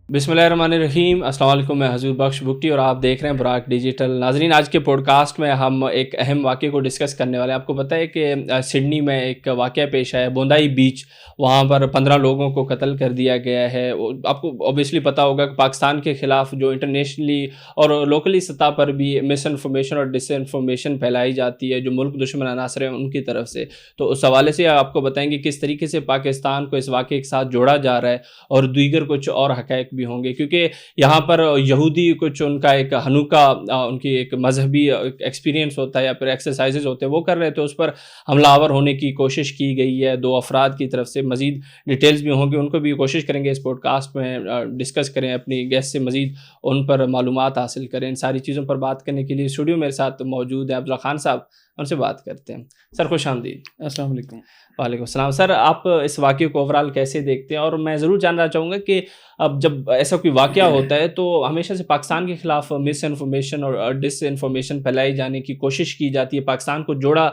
بسم اللہ الرحمن الرحیم. السلام علیکم. میں حضور بخش بگٹی اور آپ دیکھ رہے ہیں براک ڈیجیٹل. ناظرین, آج کے پوڈ کاسٹ میں ہم ایک اہم واقعے کو ڈسکس کرنے والے ہیں. آپ کو پتہ ہے کہ سڈنی میں ایک واقعہ پیش آیا, بوندائی بیچ. وہاں پر 15 لوگوں کو قتل کر دیا گیا ہے. آپ کو اوبیسلی پتہ ہوگا کہ پاکستان کے خلاف جو انٹرنیشنلی اور لوکلی سطح پر بھی مس انفارمیشن اور ڈس انفارمیشن پھیلائی جاتی ہے جو ملک دشمن عناصر ہیں ان کی طرف سے. تو اس حوالے سے آپ کو بتائیں گے کس طریقے سے پاکستان کو اس واقعے کے ساتھ جوڑا جا رہا ہے اور دیگر کچھ اور حقائق بھی ہوں گے, کیونکہ یہاں پر یہودی کچھ ان کا ایک ہنوکا, ان کی ایک مذہبی ایکسپیرینس ہوتا ہے یا پھر ایکسرسائزز ہوتے ہیں, وہ کر رہے تھے. اس پر حملہ آور ہونے کی کوشش کی گئی ہے 2 افراد کی طرف سے. مزید ڈیٹیلز بھی ہوں گی, ان کو بھی کوشش کریں گے اس پوڈ کاسٹ میں ڈسکس کریں, اپنی گیسٹ سے مزید ان پر معلومات حاصل کریں. ان ساری چیزوں پر بات کرنے کے لیے اسٹوڈیو میرے ساتھ موجود ہے عبداللہ خان صاحب, ان سے بات کرتے ہیں. سر خوش آمدید. السلام علیکم. وعلیکم السلام. سر, آپ اس واقعے کو اوورال کیسے دیکھتے ہیں؟ اور میں ضرور جاننا چاہوں گا کہ اب جب ایسا کوئی واقعہ ہوتا ہے تو ہمیشہ سے پاکستان کے خلاف مس انفارمیشن اور ڈس انفارمیشن پھیلائی جانے کی کوشش کی جاتی ہے, پاکستان کو جوڑا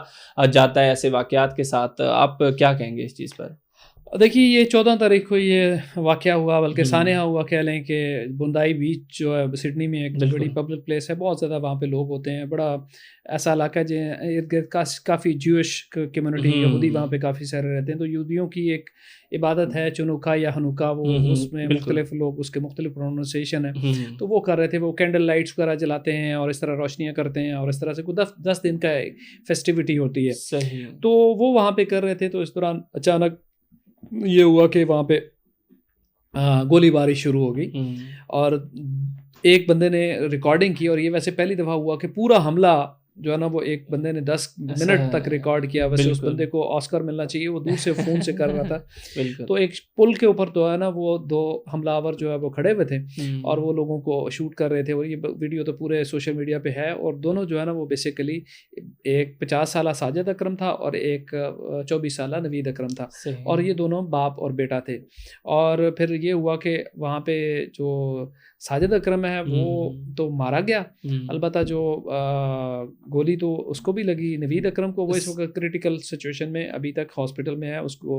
جاتا ہے ایسے واقعات کے ساتھ. آپ کیا کہیں گے اس چیز پر؟ دیکھیے, یہ 14 تاریخ کو یہ واقعہ ہوا, بلکہ سانحہ ہوا کہہ لیں کہ بوندائی بیچ جو ہے سڈنی میں ایک بڑی پبلک پلیس ہے, بہت زیادہ وہاں پہ لوگ ہوتے ہیں, بڑا ایسا علاقہ ہے جو ارد گرد کافی جیوش کمیونٹی یہودی وہاں پہ کافی سارے رہتے ہیں. تو یہودیوں کی ایک عبادت ہے چنوکا یا ہنوکا, وہ اس میں مختلف لوگ اس کے مختلف پروننسیشن ہے, تو وہ کر رہے تھے. وہ کینڈل لائٹس وغیرہ جلاتے ہیں اور اس طرح روشنیاں کرتے ہیں اور اس طرح سے کوئی 10 دن کا فیسٹیوٹی ہوتی ہے. تو وہ وہاں پہ کر رہے تھے. تو اس دوران اچانک یہ ہوا کہ وہاں پہ گولی باری شروع ہو گئی اور ایک بندے نے ریکارڈنگ کی, اور یہ ویسے پہلی دفعہ ہوا کہ پورا حملہ جو ہے نا وہ ایک بندے نے 10 منٹ تک ریکارڈ کیا. ویسے اس بندے کو آسکر ملنا چاہیے, وہ دور سے فون سے کر رہا تھا. تو ایک پل کے اوپر تو ہے نا وہ 2 حملہ آور جو ہے وہ کھڑے ہوئے تھے اور وہ لوگوں کو شوٹ کر رہے تھے, اور یہ ویڈیو تو پورے سوشل میڈیا پہ ہے. اور دونوں جو ہے نا وہ بیسیکلی ایک 50 سالہ ساجد اکرم تھا اور ایک 24 سالہ نوید اکرم تھا, اور یہ دونوں باپ اور بیٹا تھے. اور پھر یہ ہوا کہ وہاں پہ جو ساجد اکرم ہے وہ تو مارا گیا, البتہ جو گولی تو اس کو بھی لگی نوید اکرم کو, وہ اس وقت کریٹیکل سچویشن میں ابھی تک ہاسپٹل میں ہے, اس کو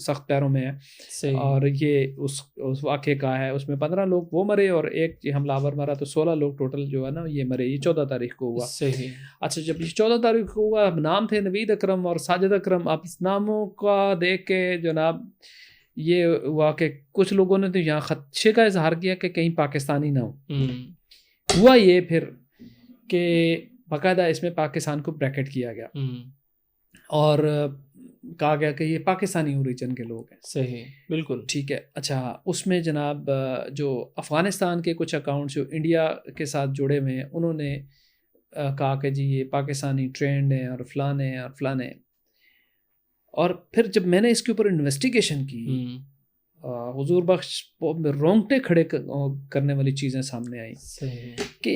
سخت پیروں میں ہے. اور یہ اس واقعے کا ہے, اس میں 15 لوگ وہ مرے اور ایک یہ حملہ آور مرا, تو 16 لوگ ٹوٹل جو ہے نا یہ مرے. یہ 14 تاریخ کو ہوا. اچھا, جب یہ 14 تاریخ کو ہوا, نام تھے نوید اکرم اور ساجد اکرم. اب اس ناموں کا دیکھ کے جناب یہ ہوا کہ کچھ لوگوں نے تو یہاں خدشے کا اظہار کیا کہ کہیں پاکستانی نہ ہو. ہوا یہ پھر کہ باقاعدہ اس میں پاکستان کو بریکٹ کیا گیا اور کہا گیا کہ یہ پاکستانی اوریجن کے لوگ ہیں. صحیح, بالکل ٹھیک ہے. اچھا, اس میں جناب جو افغانستان کے کچھ اکاؤنٹس جو انڈیا کے ساتھ جڑے ہوئے ہیں, انہوں نے کہا کہ جی یہ پاکستانی ٹرینڈ ہیں اور فلانے اور فلانے. اور پھر جب میں نے اس کے اوپر انویسٹیگیشن کی, حضور بخش رونگٹے کھڑے کرنے والی چیزیں سامنے آئیں کہ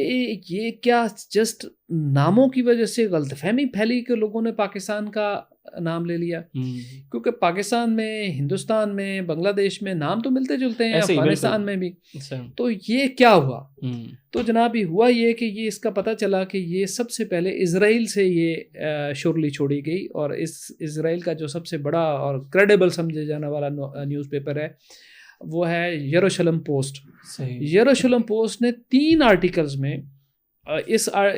یہ کیا جسٹ ناموں کی وجہ سے غلط فہمی پھیلی کہ لوگوں نے پاکستان کا نام لے لیا, کیونکہ پاکستان میں, ہندوستان میں, بنگلہ دیش میں نام تو ملتے جلتے ہیں, افغانستان میں بھی. تو یہ کیا ہوا؟ تو جناب یہ ہوا یہ کہ یہ اس کا پتہ چلا کہ یہ سب سے پہلے اسرائیل سے یہ شرلی چھوڑی گئی, اور اس اسرائیل کا جو سب سے بڑا اور کریڈیبل سمجھے جانے والا نیوز پیپر ہے وہ ہے یروشلم پوسٹ. یروشلم پوسٹ نے 3 آرٹیکلز میں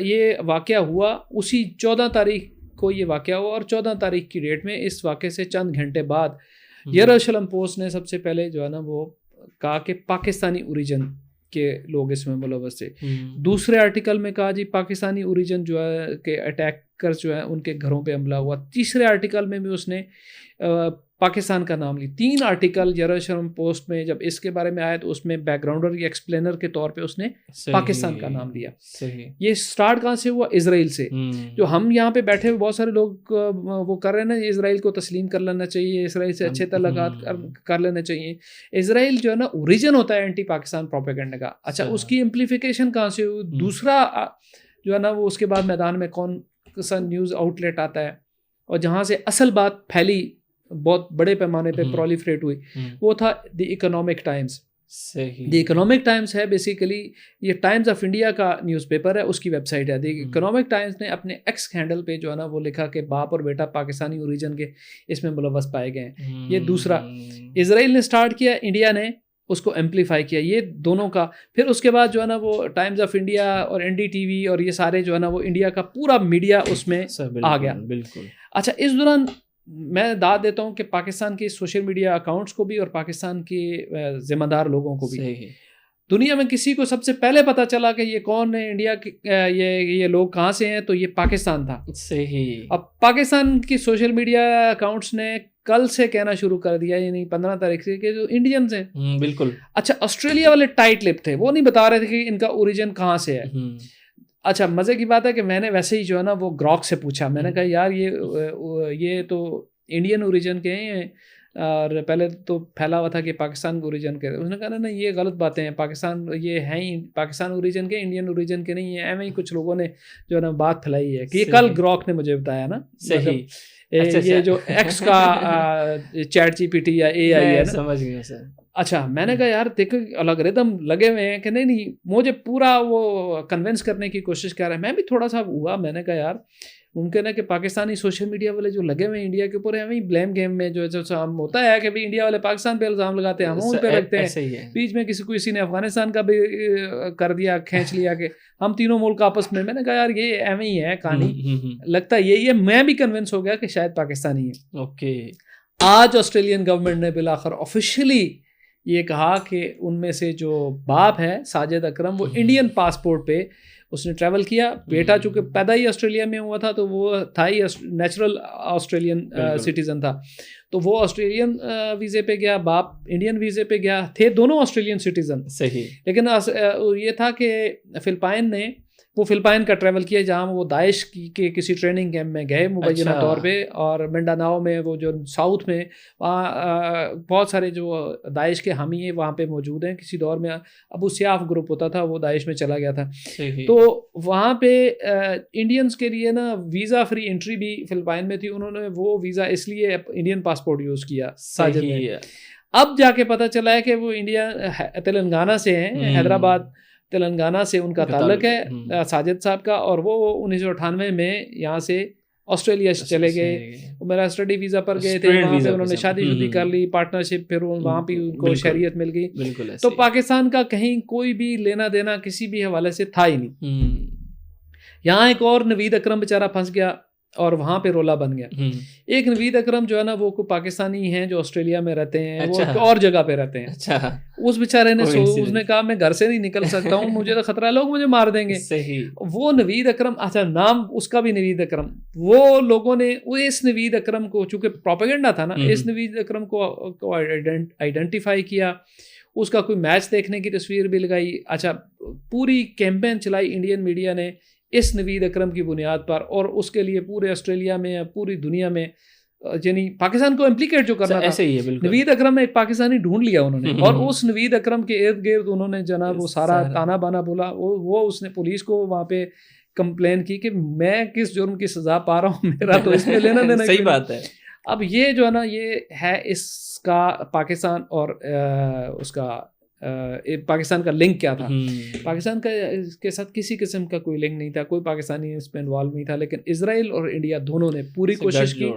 یہ واقعہ ہوا, اسی 14 تاریخ کو یہ واقعہ ہوا, اور 14 تاریخ کی ڈیٹ میں اس واقعے سے چند گھنٹے بعد یروشلم پوسٹ نے سب سے پہلے جو ہے نا وہ کہا کہ پاکستانی اوریجن کے لوگ اس میں ملوث تھے. دوسرے آرٹیکل میں کہا جی پاکستانی اوریجن جو ہے کہ اٹیکرز جو ہیں ان کے گھروں پہ حملہ ہوا. تیسرے آرٹیکل میں بھی اس نے پاکستان کا نام لی. 3 آرٹیکل یروشلم پوسٹ میں جب اس کے بارے میں آیا تو اس میں بیک گراؤنڈر یا ایکسپلینر کے طور پہ اس نے پاکستان کا نام لیا. یہ سٹارٹ کہاں سے ہوا؟ اسرائیل سے. جو ہم یہاں پہ بیٹھے ہوئے بہت سارے لوگ وہ کر رہے ہیں نا, اسرائیل کو تسلیم کر لینا چاہیے, اسرائیل سے اچھے تعلقات کر لینے چاہیے. اسرائیل جو ہے نا اوریجن ہوتا ہے اینٹی پاکستان پروپیگنڈا کا. اچھا, اس کی امپلیفیکیشن کہاں سے ہوئی؟ دوسرا جو ہے نا وہ اس کے بعد میدان میں کون سا نیوز آؤٹ لیٹ آتا ہے, اور جہاں سے اصل بات پھیلی بہت بڑے پیمانے پہ پرولیفریٹ ہوئی, وہ تھا the economic Times. The economic Times ہے بیسیکلی یہ ٹائمز آف انڈیا کا نیوز پیپر ہے, اس کی ویب سائٹ ہے. دی اکنامک ٹائمز نے اپنے ایکس ہینڈل پہ جو ہے نا وہ لکھا کہ باپ اور بیٹا پاکستانی اوریجن کے اس میں ملوث پائے گئے ہیں. یہ دوسرا. اسرائیل نے سٹارٹ کیا, انڈیا نے, اس کو ایمپلیفائی کیا، یہ دونوں کا. پھر اس کے بعد جو ہے نا وہ ٹائمز آف انڈیا اور NDTV اور یہ سارے جو ہے نا وہ انڈیا کا پورا میڈیا اس میں آ گیا. بالکل. اچھا اس دوران میں داد دیتا ہوں کہ پاکستان کے سوشل میڈیا اکاؤنٹس کو بھی اور پاکستان کے ذمہ دار لوگوں کو بھی. دنیا میں کسی کو سب سے پہلے پتہ چلا کہ یہ کون ہے انڈیا کے، یہ لوگ کہاں سے ہیں، تو یہ پاکستان تھا. صحیح. اب پاکستان کی سوشل میڈیا اکاؤنٹس نے کل سے کہنا شروع کر دیا، یعنی 15 تاریخ سے، کہ جو انڈینز ہیں. بالکل. اچھا آسٹریلیا والے ٹائٹ لپ تھے، وہ نہیں بتا رہے تھے کہ ان کا اوریجن کہاں سے ہے. اچھا مزے کی بات ہے کہ میں نے ویسے ہی جو ہے نا وہ گروک سے پوچھا، میں نے کہا یار یہ تو انڈین اوریجن کے ہیں، اور پہلے تو پھیلا ہوا تھا کہ پاکستان کے اوریجن کے. اس نے کہا نا یہ غلط باتیں ہیں، پاکستان یہ ہیں ہی پاکستان اوریجن کے، انڈین اوریجن کے نہیں ہیں. ایویں ہی کچھ لوگوں نے جو ہے نا بات پھیلائی ہے کہ یہ کل گروک نے مجھے بتایا نا. صحیح. یہ جو ایکس کا چیٹ GPT یا AI ہے نا. سمجھ گیا سر. اچھا میں نے کہا یار دیکھو الگریدم لگے ہوئے ہیں کہ نہیں، مجھے پورا وہ کنونس کرنے کی کوشش کر رہا ہے. میں بھی تھوڑا سا ہوا، میں نے کہا یار ممکن ہے کہ پاکستانی سوشل میڈیا والے جو لگے ہوئے ہیں انڈیا کے اوپر، ہمیں بلیم گیم میں جو ہم ہوتا ہے کہ انڈیا والے پاکستان پہ الزام لگاتے ہیں، ہم ان پہ رکھتے ہیں. بیچ میں کسی نے افغانستان کا بھی کر دیا، کھینچ لیا کہ ہم تینوں ملک آپس میں. میں نے کہا یار یہ ایویں ہی ہے کہانی، لگتا ہے یہی ہے. میں بھی کنونس ہو گیا کہ شاید پاکستانی ہے. اوکے. آج آسٹریلین گورنمنٹ نے بالآخر آفیشلی یہ کہا کہ ان میں سے جو باپ ہے ساجد اکرم، وہ انڈین پاسپورٹ پہ اس نے ٹریول کیا. بیٹا چونکہ پیدا ہی آسٹریلیا میں ہوا تھا تو وہ تھا ہی نیچرل آسٹریلین سٹیزن تھا، تو وہ آسٹریلین ویزے پہ گیا، باپ انڈین ویزے پہ گیا. تھے دونوں آسٹریلین سٹیزن. صحیح. لیکن یہ تھا کہ فلپائن نے وہ فلپائن کا ٹریول کیا جہاں وہ داعش کے کسی ٹریننگ کیمپ میں گئے مبینہ طور پہ، اور منڈاناؤ میں وہ جو ساؤتھ میں وہاں بہت سارے جو داعش کے حامی ہیں وہاں پہ موجود ہیں. کسی دور میں ابو سیاف گروپ ہوتا تھا، وہ داعش میں چلا گیا تھا. تو وہاں پہ انڈینس کے لیے نا ویزا فری انٹری بھی فلپائن میں تھی. انہوں نے وہ ویزا اس لیے انڈین پاسپورٹ یوز کیا ساجد نے. اب جا کے پتہ چلا ہے کہ وہ انڈیا تلنگانہ سے ہیں، حیدرآباد تلنگانہ سے ان کا تعلق ہے ساجد صاحب کا. اور وہ 1998 میں یہاں سے آسٹریلیا چلے گئے. میرا اسٹڈی ویزا پر گئے تھے، وہاں پہ انہوں نے شادی کر لی، پارٹنرشپ، پھر وہاں پہ ان کو شہریت مل گئی. تو پاکستان کا کہیں کوئی بھی لینا دینا کسی بھی حوالے سے تھا ہی نہیں. یہاں ایک اور نوید اکرم بیچارہ پھنس گیا اور وہاں پہ رولا بن گیا. ایک نوید اکرم جو ہے نا وہ پاکستانی ہیں جو آسٹریلیا میں رہتے ہیں، وہ اور جگہ پہ رہتے ہیں. اس بیچارے نے اس نے کہا میں گھر سے نہیں نکل سکتا ہوں، مجھے تو خطرہ ہے لوگ مجھے مار دیں گے. وہ نوید اکرم، اچھا نام اس کا بھی نوید اکرم، وہ لوگوں نے اس نوید اکرم کو، چونکہ پروپیگنڈا تھا نا، اس نوید اکرم کو آئیڈینٹیفائی کیا، اس کا کوئی میچ دیکھنے کی تصویر بھی لگائی. اچھا پوری کیمپین چلائی انڈین میڈیا نے اس نوید اکرم کی بنیاد پر، اور اس کے لیے پورے آسٹریلیا میں، پوری دنیا میں، یعنی پاکستان کو امپلیکیٹ جو کرنا تھا. نوید اکرم میں ایک پاکستانی ڈھونڈ لیا انہوں نے، اور اس نوید اکرم کے ارد گرد انہوں نے جناب وہ سارا تانا بانا بولا. وہ اس نے پولیس کو وہاں پہ کمپلین کی کہ میں کس جرم کی سزا پا رہا ہوں، میرا تو اس میں لینا دینا. صحیح بات ہے. اب یہ جو ہے نا یہ ہے اس کا پاکستان اور اس کا پاکستان کا لنک کیا تھا. پاکستان کا اس کے ساتھ کسی قسم کا کوئی لنک نہیں تھا، کوئی پاکستانی اس میں انوالو نہیں تھا. لیکن اسرائیل اور انڈیا دونوں نے پوری کوشش کی،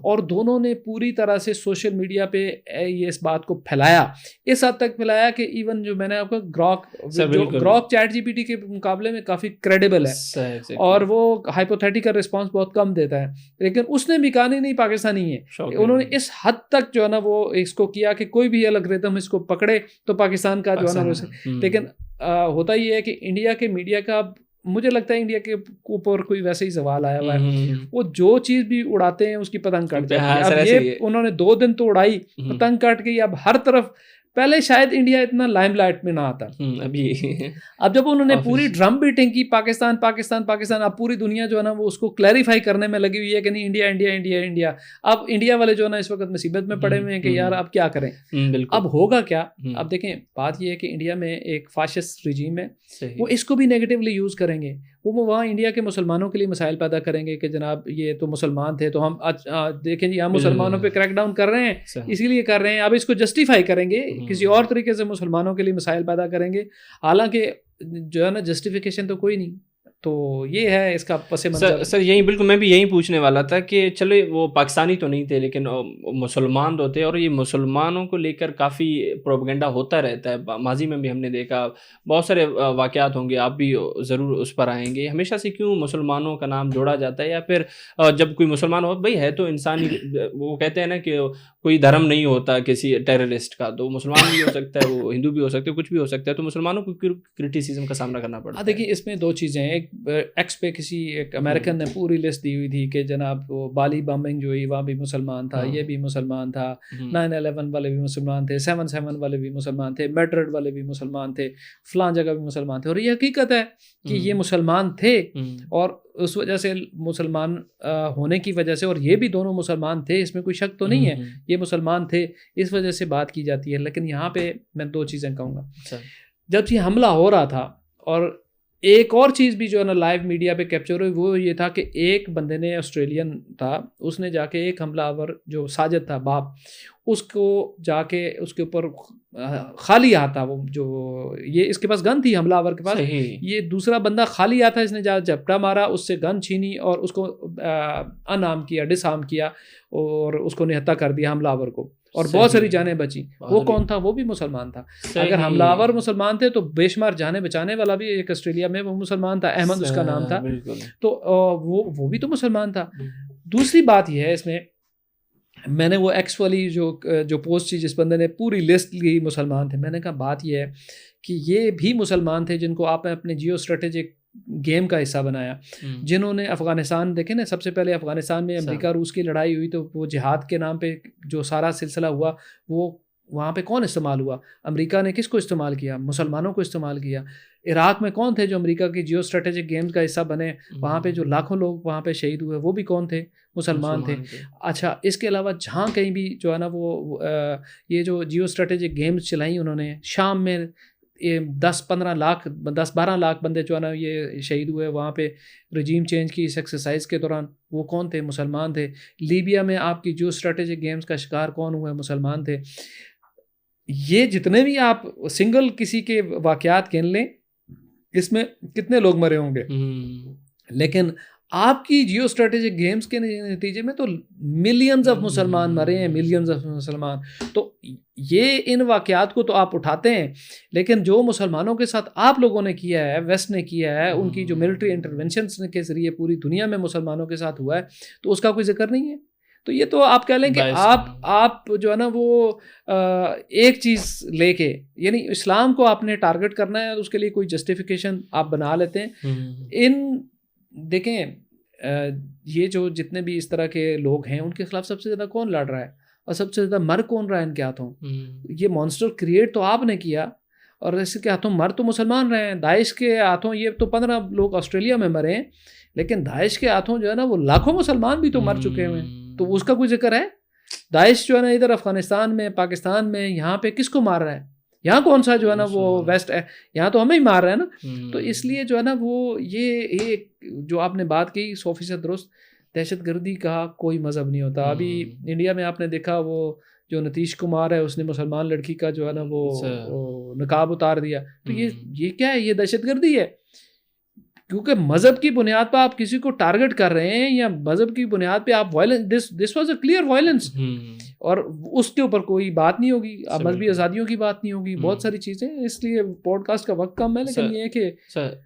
اور دونوں نے پوری طرح سے سوشل میڈیا پہ یہ اس بات کو پھیلایا، اس حد تک پھیلایا کہ ایون جو میں نے آپ کو گروک چیٹ GPT کے مقابلے میں کافی کریڈیبل ہے، اور وہ ہائپوتھیٹیکل رسپانس بہت کم دیتا ہے. لیکن اس نے بھی کہا نہیں پاکستانی ہے. انہوں نے اس حد تک جو ہے نا وہ اس کو کیا کہ کوئی بھی الگریدم اس کو پکڑے تو پاکستان کا جو ہے نا. لیکن ہوتا یہ ہے کہ انڈیا کے میڈیا کا، مجھے لگتا ہے انڈیا کے اوپر کوئی ویسے ہی سوال آیا ہوا ہے، وہ جو چیز بھی اڑاتے ہیں اس کی پتنگ کٹ جاتی ہے. اب یہ انہوں نے 2 دن تو اڑائی، پتنگ کٹ گئی. اب ہر طرف، پہلے شاید انڈیا اتنا لائم لائٹ میں نہ آتا، اب جب انہوں نے پوری ڈرم بیٹنگ کی پاکستان پاکستان پاکستان، اب پوری دنیا جو ہے نا وہ اس کو کلیریفائی کرنے میں لگی ہوئی ہے کہ نہیں انڈیا انڈیا انڈیا انڈیا. اب انڈیا والے جو ہے نا اس وقت مصیبت میں پڑے ہوئے ہیں کہ یار اب کیا کریں، اب ہوگا کیا. اب دیکھیں بات یہ ہے کہ انڈیا میں ایک فاشسٹ رجیم ہے، وہ اس کو بھی نیگیٹیولی یوز کریں گے. وہ وہاں انڈیا کے مسلمانوں کے لیے مسائل پیدا کریں گے کہ جناب یہ تو مسلمان تھے تو ہم دیکھیں جی ہم مسلمانوں پہ کریک ڈاؤن کر رہے ہیں، اسی لیے کر رہے ہیں. اب اس کو جسٹیفائی کریں گے، کسی اور طریقے سے مسلمانوں کے لیے مسائل پیدا کریں گے. حالانکہ جو ہے نا جسٹیفیکیشن تو کوئی نہیں. تو یہ ہے اس کا پس منظر. سر یہی بالکل میں بھی یہی پوچھنے والا تھا کہ چلو وہ پاکستانی تو نہیں تھے لیکن مسلمان تو تھے، اور یہ مسلمانوں کو لے کر کافی پروپیگنڈا ہوتا رہتا ہے. ماضی میں بھی ہم نے دیکھا بہت سارے واقعات ہوں گے، آپ بھی ضرور اس پر آئیں گے. ہمیشہ سے کیوں مسلمانوں کا نام جوڑا جاتا ہے؟ یا پھر جب کوئی مسلمان ہو بھائی ہے تو انسانی، وہ کہتے ہیں نا کہ کوئی دھرم نہیں ہوتا کسی ٹیررسٹ کا، تو مسلمان بھی ہو سکتا ہے، وہ ہندو بھی ہو سکتا ہے، کچھ بھی ہو سکتا ہے، تو مسلمانوں کو کرٹیسزم کا سامنا کرنا پڑتا ہے. دیکھیے اس میں دو چیزیں ہیں. ایکس پہ کسی ایک امریکن نے پوری لسٹ دی ہوئی تھی کہ جناب وہ بالی بمبنگ جو ہوئی وہاں بھی مسلمان تھا، یہ بھی مسلمان تھا، 9/11 والے بھی مسلمان تھے، 7/7 والے بھی مسلمان تھے، میڈرڈ والے بھی مسلمان تھے، فلاں جگہ بھی مسلمان تھے. اور یہ حقیقت ہے کہ یہ مسلمان تھے، اور اس وجہ سے مسلمان ہونے کی وجہ سے، اور یہ بھی دونوں مسلمان تھے، اس میں کوئی شک تو نہیں ہے، یہ مسلمان تھے، اس وجہ سے بات کی جاتی ہے. لیکن یہاں پہ میں دو چیزیں کہوں گا. جب یہ حملہ ہو رہا تھا، اور ایک اور چیز بھی جو ہے نا لائیو میڈیا پہ کیپچر ہوئی، وہ یہ تھا کہ ایک بندے نے، آسٹریلین تھا، اس نے جا کے ایک حملہ آور جو ساجد تھا باپ، اس کو جا کے اس کے اوپر خالی ہاتھ تھا، وہ جو یہ اس کے پاس گن تھی حملہ آور کے پاس، یہ دوسرا بندہ خالی ہاتھ تھا، اس نے جا جھپٹا مارا، اس سے گن چھینی اور اس کو انعام کیا، ڈس آرم کیا، اور اس کو نہتا کر دیا حملہ آور کو، اور بہت ساری جانیں بچی. وہ کون تھا؟ وہ بھی مسلمان تھا. اگر حملہ آور مسلمان تھے تو بے شمار جانیں بچانے والا بھی ایک آسٹریلیا میں وہ مسلمان تھا، احمد اس کا نام تھا، تو وہ بھی تو مسلمان تھا. دوسری بات یہ ہے اس میں نے وہ ایکس والی جو پوسٹ تھی جس بندے نے پوری لسٹ لی مسلمان تھے، میں نے کہا بات یہ ہے کہ یہ بھی مسلمان تھے جن کو آپ نے اپنے جیو اسٹریٹجک گیم کا حصہ بنایا، جنہوں نے افغانستان، دیکھیں نا، سب سے پہلے افغانستان میں امریکہ روس کی لڑائی ہوئی تو وہ جہاد کے نام پہ جو سارا سلسلہ ہوا، وہ وہاں پہ کون استعمال ہوا؟ امریکہ نے کس کو استعمال کیا؟ مسلمانوں کو استعمال کیا. عراق میں کون تھے جو امریکہ کی جیو اسٹریٹجک گیمز کا حصہ بنے؟ وہاں پہ جو لاکھوں لوگ وہاں پہ شہید ہوئے وہ بھی کون تھے؟ مسلمان تھے. اچھا، اس کے علاوہ جہاں کہیں بھی جو ہے نا وہ یہ جو جیو اسٹریٹجک گیمز چلائیں انہوں نے، شام میں 10-12 لاکھ بندے جو ہے نا یہ شہید ہوئے وہاں پہ رجیم چینج کی اس ایکسرسائز کے دوران، وہ کون تھے؟ مسلمان تھے. لیبیا میں آپ کی جو اسٹریٹجک گیمز کا شکار کون ہوئے؟ مسلمان تھے. یہ جتنے بھی آپ سنگل کسی کے واقعات گن لیں، اس میں کتنے لوگ مرے ہوں گے، لیکن آپ کی جیو اسٹریٹجک گیمز کے نتیجے میں تو ملینز آف مسلمان مرے ہیں، ملینز آف مسلمان. تو یہ ان واقعات کو تو آپ اٹھاتے ہیں، لیکن جو مسلمانوں کے ساتھ آپ لوگوں نے کیا ہے، ویسٹ نے کیا ہے، ان کی جو ملٹری انٹرونشنز کے ذریعے پوری دنیا میں مسلمانوں کے ساتھ ہوا ہے، تو اس کا کوئی ذکر نہیں ہے. تو یہ تو آپ کہہ لیں کہ آپ جو ہے نا وہ ایک چیز لے کے، یعنی اسلام کو آپ نے ٹارگٹ کرنا ہے، اس کے لیے کوئی جسٹیفیکیشن آپ بنا لیتے ہیں. دیکھیں یہ جو جتنے بھی اس طرح کے لوگ ہیں، ان کے خلاف سب سے زیادہ کون لڑ رہا ہے اور سب سے زیادہ مر کون رہا ہے ان کے ہاتھوں؟ یہ مانسٹر کریٹ تو آپ نے کیا، اور اس کے ہاتھوں مر تو مسلمان رہے ہیں. داعش کے ہاتھوں یہ تو 15 لوگ آسٹریلیا میں مرے ہیں، لیکن داعش کے ہاتھوں جو ہے نا وہ لاکھوں مسلمان بھی تو مر چکے ہوئے ہیں. تو اس کا کوئی ذکر ہے؟ داعش جو ہے نا ادھر افغانستان میں، پاکستان میں، یہاں پہ کس کو مار رہا ہے؟ یہاں کون سا جو ہے نا وہ ویسٹ ہے، یہاں تو ہمیں ہی مار رہا ہے نا. تو اس لیے جو ہے نا وہ یہ ایک جو آپ نے بات کی 100% درست، دہشت گردی کا کوئی مذہب نہیں ہوتا. ابھی انڈیا میں آپ نے دیکھا وہ جو نتیش کمار ہے، اس نے مسلمان لڑکی کا جو ہے نا وہ نقاب اتار دیا. تو یہ کیا ہے؟ یہ دہشت گردی ہے، کیونکہ مذہب کی بنیاد پہ آپ کسی کو ٹارگٹ کر رہے ہیں، یا مذہب کی بنیاد پہ آپ violence, this was a clear violence, اور اس کے اوپر کوئی بات نہیں ہوگی، مذہبی آزادیوں کی بات نہیں ہوگی، بہت ساری چیزیں. اس لیے پوڈ کاسٹ کا وقت کم ہے، لیکن یہ ہے کہ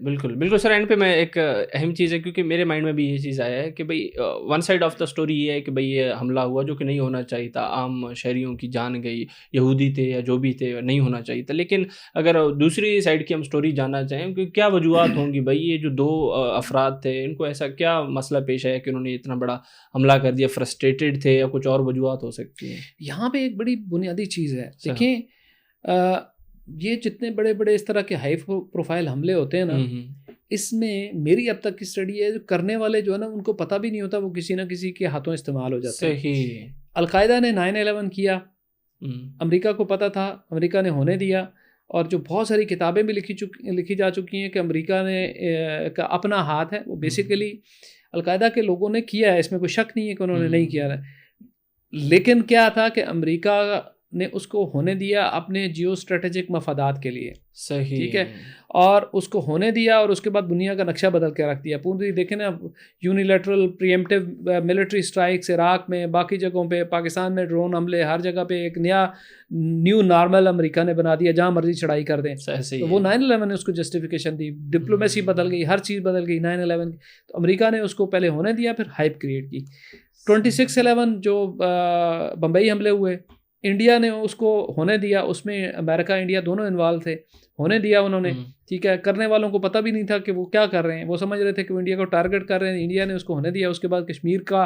بالکل سر، اینڈ پہ میں ایک اہم چیز ہے، کیونکہ میرے مائنڈ میں بھی یہ چیز آیا ہے کہ بھائی one side of the story یہ ہے کہ بھائی یہ حملہ ہوا جو کہ نہیں ہونا چاہیے تھا، عام شہریوں کی جان گئی، یہودی تھے یا جو بھی تھے، نہیں ہونا چاہیے تھا. لیکن اگر دوسری سائڈ کی ہم اسٹوری جاننا چاہیں کہ کیا وجوہات ہوں گی بھائی، یہ جو 2 افراد تھے ان کو ایسا کیا مسئلہ پیش آیا کہ انہوں نے اتنا بڑا حملہ کر دیا؟ فرسٹریٹڈ تھے یا کچھ اور وجوہات ہو سکتی ہیں؟ یہاں پہ ایک بڑی بنیادی چیز ہے. دیکھیں یہ جتنے بڑے بڑے اس طرح کے ہائی پروفائل حملے ہوتے ہیں نا، اس میں میری اب تک کی اسٹڈی ہے، جو کرنے والے جو ہے نا ان کو پتہ بھی نہیں ہوتا، وہ کسی نہ کسی کے ہاتھوں استعمال ہو جاتے ہیں. القاعدہ نے 9/11 کیا، امریکہ کو پتہ تھا، امریکہ نے ہونے دیا، اور جو بہت ساری کتابیں بھی لکھی جا چکی ہیں کہ امریکہ نے کا اپنا ہاتھ ہے. وہ بیسیکلی القاعدہ کے لوگوں نے کیا ہے، اس میں کوئی شک نہیں ہے کہ انہوں نے نہیں کیا ہے. لیکن کیا تھا کہ امریکہ نے اس کو ہونے دیا اپنے جیو اسٹریٹجک مفادات کے لیے. صحیح. ٹھیک ہے, اور اس کو ہونے دیا اور اس کے بعد دنیا کا نقشہ بدل کے رکھ دیا پوری. دیکھیں نا, unilateral pre-emptive military strikes Iraq میں, باقی جگہوں پہ, پاکستان میں ڈرون حملے, ہر جگہ پہ ایک نیو نارمل امریکہ نے بنا دیا, جہاں مرضی چڑھائی کر دیں. تو وہ 9/11 نے اس کو جسٹیفیکیشن دی, ڈپلومیسی بدل گئی, ہر چیز بدل گئی 9/11. تو امریکہ نے اس کو پہلے ہونے دیا, پھر ہائپ کریٹ کی. 26/11 جو بمبئی حملے ہوئے, انڈیا نے اس کو ہونے دیا, اس میں امریکہ انڈیا دونوں انوالو تھے, ہونے دیا انہوں نے. ٹھیک ہے, کرنے والوں کو پتہ بھی نہیں تھا کہ وہ کیا کر رہے ہیں, وہ سمجھ رہے تھے کہ وہ انڈیا کو ٹارگٹ کر رہے ہیں. انڈیا نے اس کو ہونے دیا. اس کے بعد کشمیر کا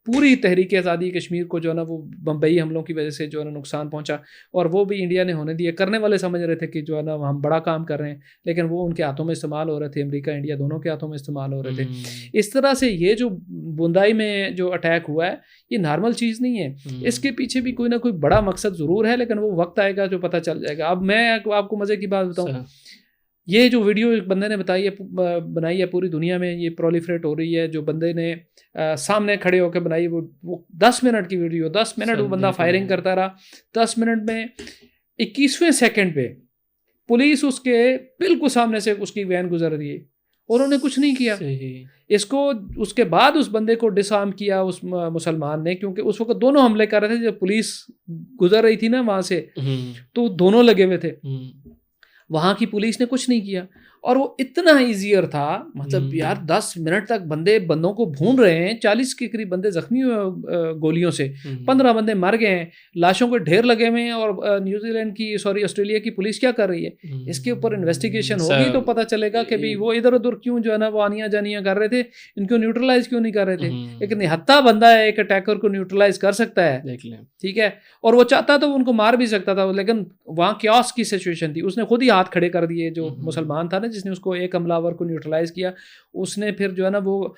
پوری تحریک آزادی کشمیر کو جو ہے نا وہ بمبئی حملوں کی وجہ سے جو ہے نا نقصان پہنچا, اور وہ بھی انڈیا نے ہونے دیا. کرنے والے سمجھ رہے تھے کہ جو ہے نا ہم بڑا کام کر رہے ہیں, لیکن وہ ان کے ہاتھوں میں استعمال ہو رہے تھے, امریکہ انڈیا دونوں کے ہاتھوں میں استعمال ہو رہے تھے. اس طرح سے یہ جو بوندائی میں جو اٹیک ہوا ہے یہ نارمل چیز نہیں ہے, اس کے پیچھے بھی کوئی نہ کوئی بڑا مقصد ضرور ہے, لیکن وہ وقت آئے گا جو پتہ چل جائے گا. اب میں آپ کو مزے کی بات بتاؤں, یہ جو ویڈیو ایک بندے نے بنائی ہے پوری دنیا میں یہ پرولیفریٹ ہو رہی ہے, جو بندے نے سامنے کھڑے ہو کے بنائی, وہ 10 منٹ کی ویڈیو, 10 منٹ وہ بندہ فائرنگ کرتا رہا. 10 منٹ میں 21ویں سیکنڈ پہ پولیس اس کے بالکل سامنے سے اس کی وین گزر دی اور انہوں نے کچھ نہیں کیا. اس کو اس کے بعد اس بندے کو ڈس آرم کیا اس مسلمان نے, کیونکہ اس وقت دونوں حملے کر رہے تھے. جب پولیس گزر رہی تھی نا وہاں سے, تو دونوں لگے ہوئے تھے. وہاں کی پولیس نے کچھ نہیں کیا, اور وہ اتنا ایزیئر تھا, مطلب یار 10 منٹ تک بندوں کو بھون رہے ہیں, 40 کے قریب بندے زخمی ہوئے گولیوں سے, 15 بندے مر گئے ہیں, لاشوں کے ڈھیر لگے ہوئے ہیں, اور نیوزی لینڈ کی آسٹریلیا کی پولیس کیا کر رہی ہے, اس کے اوپر انویسٹیگیشن ہوگی تو پتہ چلے گا کہ بھئی وہ ادھر ادھر کیوں جو ہے نا وہ آنیاں جانیاں کر رہے تھے, ان کو نیوٹرلائز کیوں نہیں کر رہے تھے. ایک نہتہ بندہ ہے, ایک اٹیکر کو نیوٹرلائز کر سکتا ہے, ٹھیک ہے, اور وہ چاہتا تو ان کو مار بھی سکتا تھا, لیکن وہاں کیوس کی سچویشن تھی. اس نے خود ہی ہاتھ کھڑے کر دیے, جو مسلمان تھا نا جس نے اس کو ایک حملہ کو نیوٹرلائز کیا, اس نے پھر جو ہے نا وہ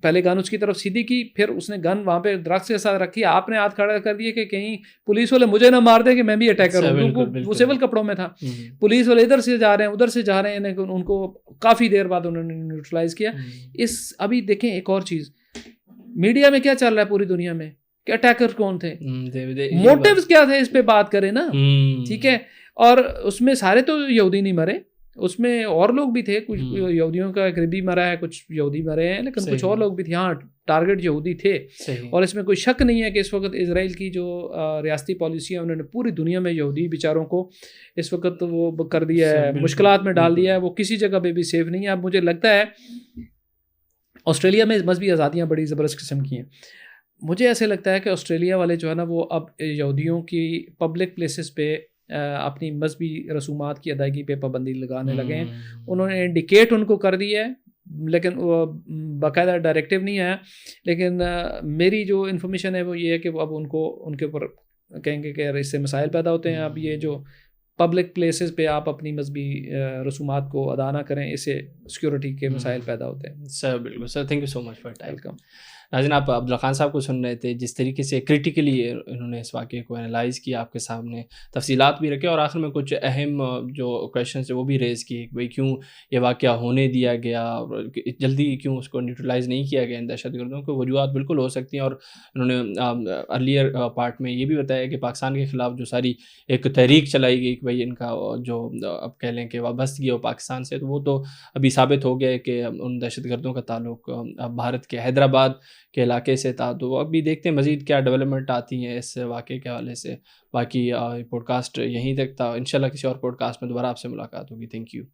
پہلے گن اس کی طرف سیدھی کی, پھر اس نے گن وہاں پہ درخت کے ساتھ رکھی, آپ نے ہاتھ کھڑا کر دیے کہ کہیں پولیس والے مجھے نہ مار دیں کہ میں بھی اٹیکر ہوں. وہ سول کپڑوں میں تھا, پولیس والے ادھر سے جا رہے ہیں ادھر سے جا رہے ہیں, ان کو کافی دیر بعد انہوں نے نیوٹرلائز کیا. ابھی دیکھیں ایک اور چیز, میڈیا میں کیا چل رہا ہے پوری دنیا میں, کہ اٹیکر کون تھے, موٹیوز کیا تھے, اس پہ بات کریں نا. ٹھیک ہے, اور اس میں سارے تو یہودی نہیں مرے, اس میں اور لوگ بھی تھے, کچھ یہودیوں کا قریبی مرا ہے, کچھ یہودی مرے ہیں, لیکن کچھ اور لوگ بھی تھے. ہاں ٹارگٹ یہودی تھے, اور اس میں کوئی شک نہیں ہے کہ اس وقت اسرائیل کی جو ریاستی پالیسی ہے, انہوں نے پوری دنیا میں یہودی بیچاروں کو اس وقت وہ کر دیا ہے, مشکلات میں ڈال دیا ہے, وہ کسی جگہ پہ بھی سیف نہیں ہے. اب مجھے لگتا ہے آسٹریلیا میں مذہبی آزادیاں بڑی زبردست قسم کی ہیں. مجھے ایسے لگتا ہے کہ آسٹریلیا والے جو ہے نا وہ اب یہودیوں کی پبلک پلیسز پہ اپنی مذہبی رسومات کی ادائیگی پہ پابندی لگانے لگے ہیں. انہوں نے انڈیکیٹ ان کو کر دیا ہے, لیکن وہ باقاعدہ ڈائریکٹیو نہیں آیا. لیکن میری جو انفارمیشن ہے وہ یہ ہے کہ وہ اب ان کے اوپر کہیں گے کہ اس سے مسائل پیدا ہوتے ہیں. اب یہ جو پبلک پلیسز پہ آپ اپنی مذہبی رسومات کو ادا نہ کریں, اس سے سیکورٹی کے مسائل پیدا ہوتے ہیں. سر بالکل sir, thank you so much for time. Welcome. ناظرین, آپ عبداللہ خان صاحب کو سن رہے تھے, جس طریقے سے کرٹیکلی انہوں نے اس واقعے کو انالائز کیا, آپ کے سامنے تفصیلات بھی رکھے, اور آخر میں کچھ اہم جو کویشچنس ہیں وہ بھی ریز کیے کہ بھائی کیوں یہ واقعہ ہونے دیا گیا, جلدی کیوں اس کو نیوٹرلائز نہیں کیا گیا ان دہشت گردوں کو. وجوہات بالکل ہو سکتی ہیں, اور انہوں نے ارلیئر پارٹ میں یہ بھی بتایا کہ پاکستان کے خلاف جو ساری ایک تحریک چلائی گئی کہ بھائی ان کا جو اب کہہ لیں کہ وابستگی ہو پاکستان سے, تو وہ تو ابھی ثابت ہو گیا کہ ان دہشت گردوں کا تعلق بھارت کے حیدرآباد کے علاقے سے تھا. تو ابھی دیکھتے ہیں مزید کیا ڈیولپمنٹ آتی ہیں اس واقعے کے حوالے سے. باقی پوڈ کاسٹ یہیں تک تھا, انشاءاللہ کسی اور پوڈ کاسٹ میں دوبارہ آپ سے ملاقات ہوگی. Thank you.